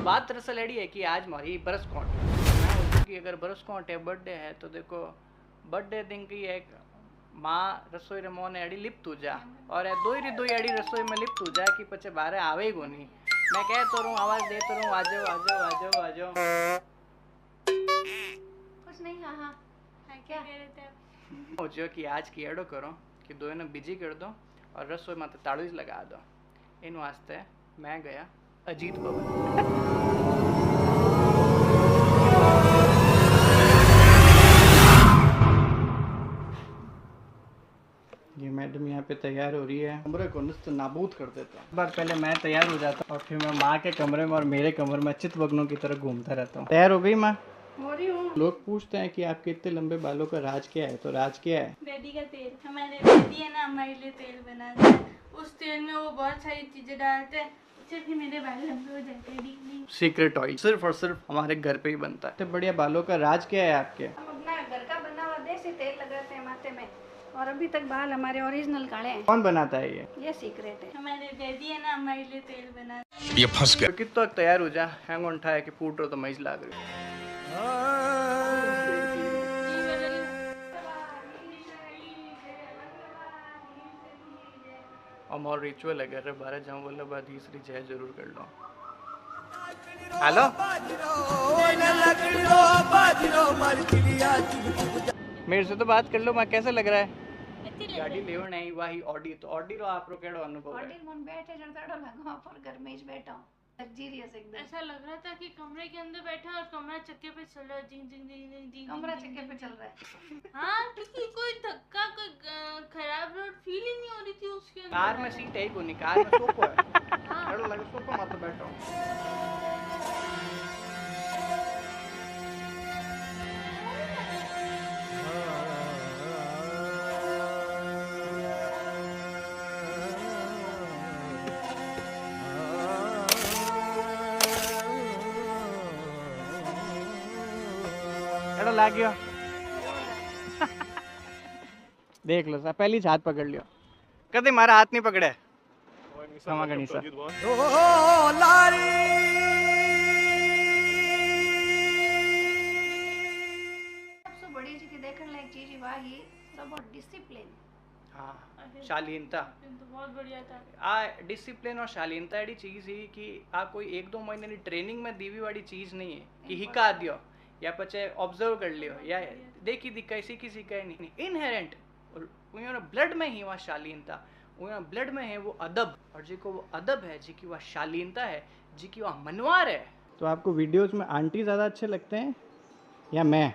बात दरअसल एड़ी है कि आज मारी बरस कोट मैं सोचूं कि अगर बरस कोट है बर्थडे है तो देखो बर्थडे दिन की एक माँ रसोई रे मोने एड़ी लिपतू जा और दो एड़ी रसोई में लिपतू जा कि पचे बारे आवे को नहीं मैं कह तो रहूं आवाज दे तो रहूं आजो आजो आजो आजो कुछ नहीं। हाँ हाँ क्या कह रहे थे आप? सोचो कि आज की एडो करो कि दो ने बिजी कर दो और रसोई में ताड़ू लगा दो इन वास्ते मैं गया अजीत भवन। ये मैडम यहाँ पे तैयार हो रही है कमरे को निस्त नाबूद कर देता हूँ। बार पहले मैं तैयार हो जाता हूँ और फिर मैं माँ के कमरे में और मेरे कमरे में चितवग्नों की तरह घूमता रहता हूँ। तैयार हो गई माँ? हो रही हूँ। लोग पूछते हैं कि आपके इतने लंबे बालों का राज क्या है, तो राज क्या है? बेबी का तेल। हमारे बेबी है ना हमारे लिए तेल बनाते हैं, उस तेल में वो बहुत सारी चीजें डालते हैं जिससे मेरे बाल लंबे हो जाते हैं। सीक्रेट ऑयल सिर्फ और सिर्फ हमारे घर पे ही बनता है। तो बढ़िया बालों का राज क्या है आपके? हम अपना घर का बना हुआ देसी तेल लगाते हैं माथे में और अभी तक बाल हमारे ओरिजिनल काले हैं। कौन बनाता है ये सीक्रेट है। हमारे बेबी है ना हमारे लिए तेल बनाते हैं। ये फंस गया। तो कितना तैयार हो जा हैंग ऑन उठाया कि फूट रहा तो मईज लाग रही। और रिचुअल है घर बारह जाऊँ बोला बाद तीसरी जय जरूर कर लो। हेलो मेरे से तो बात कर लो मैं कैसा लग रहा है? गाड़ी ले नहीं वही ऑडी तो ऑडी रो आप रो केड़ो अनुभव है? ऑडी मन बैठे जड़ताड़ो लगा पर घर में ही बैठा हूं लग्जरियस एकदम। ऐसा लग रहा था कि कमरे के अंदर बैठा और कमरा चक्के पे चल रहा है। जिंग जिंग जिंग जिंग जिंग कमरा चक्के पे चल रहा है। हां क्योंकि कोई धक्का कोई खराब रोड फील ही नहीं हो रही थी उसके अंदर। कार में सीट है कोनी कार में सोफा है। हां केड़ो लगे सोफा मत बैठो। ला गया देख लो सा पहली हाथ पकड़ लियो कदे मारा हाथ नहीं पकड़े क्षमा करनी सा सबसे बड़ी चीज देखने लायक चीज वाही बहुत डिसिप्लिन। हाँ शालीनता तो बहुत बढ़िया था। आ डिसिप्लिन और शालीनता एडी चीज ही कि आ कोई एक दो महीने की ट्रेनिंग में दीवी वाली चीज नहीं है कि हिका दियो या पचे ऑब्जर्व कर लियो या देखी दिखाई सीखी सिखाई नहीं इनहेरेंट ब्लड में ही वहाँ शालीनता ब्लड में है वो अदब और जी को वो अदब है जी की वह शालीनता है जी की वह मनवार है। तो आपको वीडियोस में आंटी ज़्यादा अच्छे लगते हैं या मैं?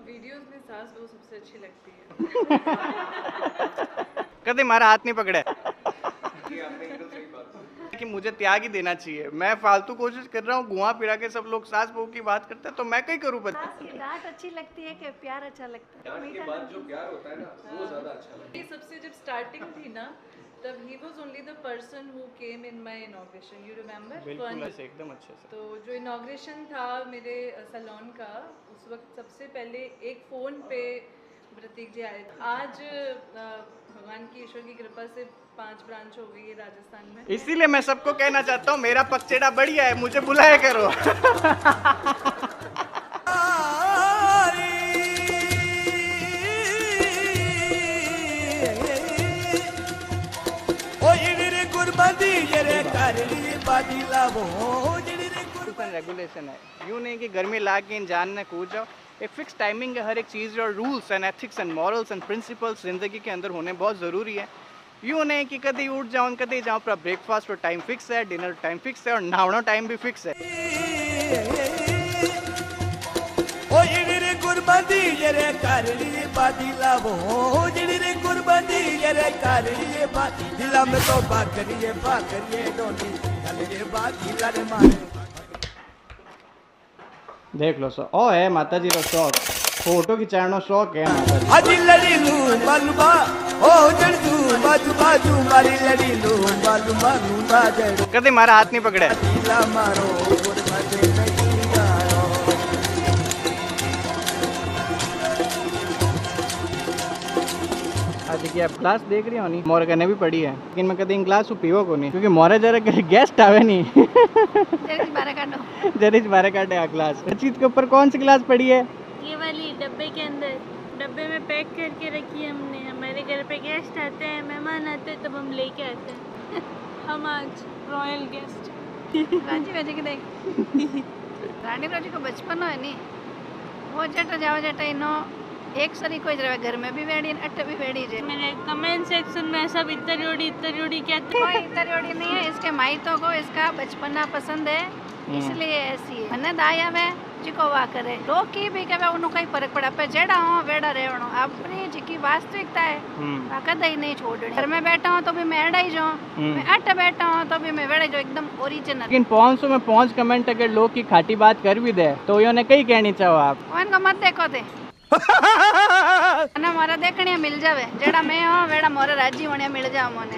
वीडियोस में सास वो सबसे अच्छी लगती है। कदे मारा हाथ नहीं पकड़े कि मुझे त्याग ही देना चाहिए। मैं फालतू कोशिश कर रहा हूँ घुमा फिरा के सब लोग सास बहू की बात करते हैं तो मैं कहीं करूँ? सास की डांट अच्छी लगती है कि प्यार अच्छा लगता है? डांट के बाद जो प्यार होता है ना वो ज्यादा अच्छा लगता है। ये सबसे जब स्टार्टिंग थी ना तब he was only the person who came in my inauguration. You remember? बिल्कुल ऐसे एकदम अच्छे से। तो जो इनॉग्रेशन था मेरे सैलून का उस वक्त सबसे पहले एक फ़ोन पे प्रतीक जी आए। आज भगवान की ईश्वर की कृपा से 5 ब्रांच हो गई है राजस्थान में। इसीलिए मैं सबको कहना चाहता हूँ मेरा पक्षेड़ा बढ़िया है मुझे बुलाया करो। रेगुलेशन है यूँ नहीं कि गर्मी ला के इन जान ने कूद जाओ। एक फिक्स टाइमिंग है हर एक चीज़ और rules and ethics and morals and principles ज़िंदगी के अंदर होने बहुत ज़रूरी है। यूँ नहीं कि कभी उठ जाऊँ कभी जाऊँ पर ब्रेकफास्ट और टाइम फिक्स है डिनर टाइम फिक्स है और नहाना टाइम भी फिक्स है। देख लो सो ओ है माता जी रो शॉट फोटो खिंचानो शौक है अजी लड़ी लू बलबा ओ जंतु बाजू बाजू मारी लड़ी लू बालू बालू बाजड़ कदे मारा हाथ नहीं पकड़े ला मारो गुरमते नहीं गायो आज की आप क्लास देख रही हो नहीं मोरे कने भी पड़ी है लेकिन मैं कभी इन क्लास पीवो को नहीं क्योंकि मोरे जरा गेस्ट आवे नहीं जरिश बारे काटे आ क्लास चीज के ऊपर कौन सी क्लास पड़ी है ये वाली डब्बे के अंदर डब्बे में पैक करके रखी है हमने। हमारे घर पे गेस्ट आते हैं, मेहमान आते हैं, तब हम लेके आते हैं। हम आज रॉयल गेस्ट राजी वाजी के देख रानी रोजी को बचपन है नहीं वो जट जाओ जट इनो एक सरी कोई रहे घर में भी वेड़ी अट्टे भी वेड़ी जे मेरे कमेंट सेक्शन में सब इतरियोड़ी कहते हैं। कोई इतरियोड़ी नहीं है इसके माइतों को इसका बचपना पसंद है इसलिए ऐसी है मने दाया में जिको वा करे लोग की भी कहे उन्हें कई फर्क पड़ा पे जेड़ा हो वेड़ा रहणो अपनी जिकी वास्तविकता है कद ही नहीं छोड़ घर में बैठा हूँ तो भी मैं एड़ा ही जाऊँ मैं अट बैठा हूँ तो भी मैं वेड़ा जो एकदम ओरिजिनल। लेकिन 500 में 5 कमेंट अगर लोग की खाटी बात कर भी दे तो उन्हें कई कहनी चाहो आप उनको मत देखो थे ना मोरा देखने मिल जावे जेड़ा मैं हो वेड़ा मोरा राजी होने मिल जाओ मोने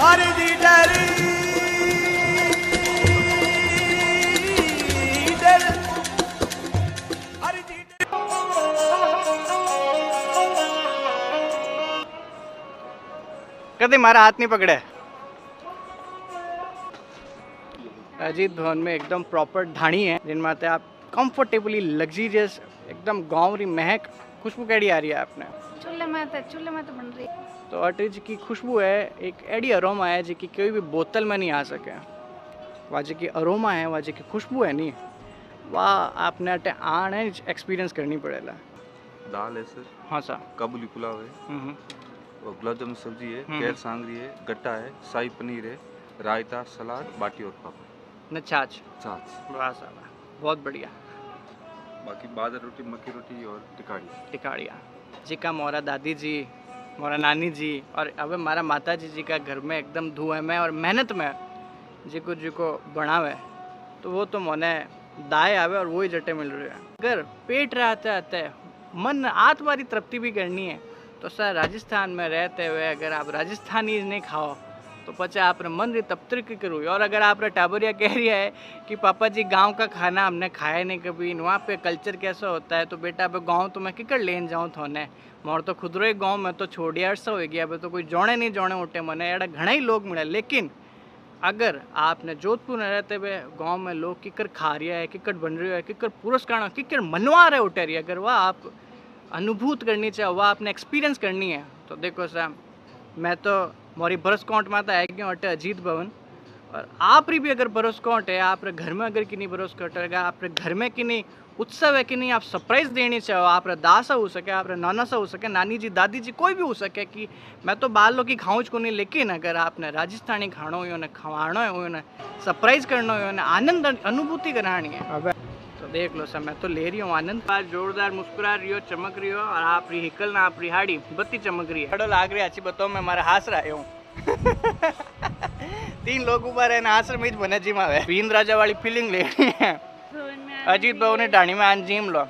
अरे दी डरी डर अरे दी कदे मारा हाथ नहीं पकड़े अजीत भवन में एकदम प्रॉपर ढाणी है जिनमें आप कंफर्टेबली लग्जरियस एकदम गाँव री महक खुशबू कैडी आ रही है आपने चूल्हे में तो बन रही है तो अटरी जी की खुशबू है एक एडी अरोमा है जी की कोई भी बोतल में नहीं आ सके वहाँ जी की अरोमा है वहाँ जी की खुशबू है नहीं वाह आपने अटे आन है एक्सपीरियंस करनी पड़ेगा। दाल है सर, हाँ सर, काबुली पुलाव है, और गुलाब जामुन सब्जी है, केर सांगरी है, गट्टा है, शाही पनीर है, रायता, सलाद, बाटी और पापड़ न छाछ। वाह साहब बहुत बढ़िया। बाकी बाजरा रोटी, मक्की रोटी और टिकाड़िया जी का मोरा दादी जी, मोरा नानी जी और अब हमारा माता जी का घर में एकदम धुएं में और मेहनत में जिको बनावे तो वो तो मोने दाए आवे और वही जटे मिल रहे हैं। अगर पेट रहते आते मन आत्मारी तृप्ति भी करनी है तो सर राजस्थान में रहते हुए अगर आप राजस्थानी नहीं खाओ तो पचे आप मन री तप्तर की करूँ। और अगर आप टाबरिया कह रही है कि पापा जी गांव का खाना हमने खाया नहीं कभी, वहाँ पे कल्चर कैसा होता है, तो बेटा अब गांव तो मैं किकर लेन जाऊँ थोने मोर तो खुद रो गाँव में तो छोड़िया अर्सा हो गया, अब तो कोई जोड़े नहीं जोड़े उठे मने एड़ा घना ही लोग मिले। लेकिन अगर आपने जोधपुर में रहते हुए गांव में लोग किकर खा रहा है, किकर बन रही है, किकर पुरस्कार किकर मनवा रहे उठे रही है, अगर वह आप अनुभूत करनी चाहिए, वह आपने एक्सपीरियंस करनी है तो देखो साहब मैं तो मोरी बरस काउंट में तो आएगी अटे अजीत भवन और आप भी अगर बरस काउंट है आप घर में अगर कि नहीं बरस काउंट है आप घर में कि नहीं उत्सव है कि नहीं आप सरप्राइज देनी चाहो, आप दासा हो सके, आप नाना सा हो सके, नानी जी दादी जी कोई भी हो सके कि मैं तो बाल लोग की खाऊँ को नहीं। लेकिन अगर आपने राजस्थानी खाना हो ना खवाना हो ना सरप्राइज करना हो ना आनंद अनुभूति करानी है अब तो देख लो सर मैं तो ले रही हूँ आनंद। आज जोरदार मुस्कुरा रही हो, चमक रही हो और आप री हिकल ना आप रिहाड़ी बत्ती चमक रही है। बड़ो लाग रही अच्छी बताओ मैं हमारा हास रहा हूँ 3 लोग ऊपर है ना हास में बने जिम आवे बीन राजा वाली फीलिंग ले रही है। अजीत बाबू ने डाणी में आन जिम लो।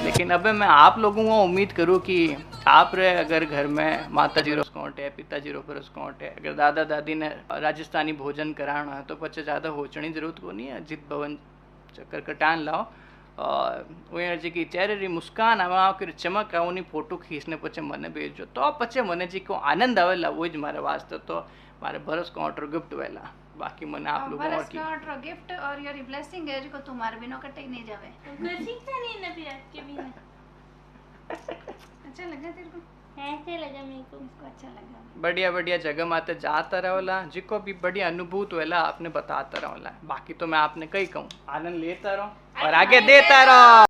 लेकिन अब मैं आप लोगों को उम्मीद करूँ कि आप रे अगर घर में माता जी रोस्कोट है, पिताजी रो रोस्कोट है, अगर दादा दादी ने राजस्थानी भोजन कराना है तो पचे ज़्यादा होचनी जरूरत को नहीं है। अजीत भवन चक्कर कटान लाओ और वो जी की चेहरे री मुस्कान आवा फिर चमक आओ नहीं फोटो खींचने पचे मने भेजो तो पचे मने जी को आनंद आवेला वो ज मारे वास्ते तो मारे बरस को ऑर्डर गिफ्ट वेला बाकी मने आप लोगों और की ऑर्डर गिफ्ट और योर ब्लेसिंग है जो तुम्हारे बिना कटे ही नहीं जावे। ब्लेसिंग तो नहीं ना फिर आपके बिना अच्छा लगा तेरे को? ऐसे लगा मेरे को। इसको अच्छा लगा। बढ़िया बढ़िया जगह माते जाता रहोला जिको भी बढ़िया अनुभूत वेला आपने बताता रहोला। बाकी तो मैं आपने कही कहूँ आनंद लेता रहो और आगे देता रहो।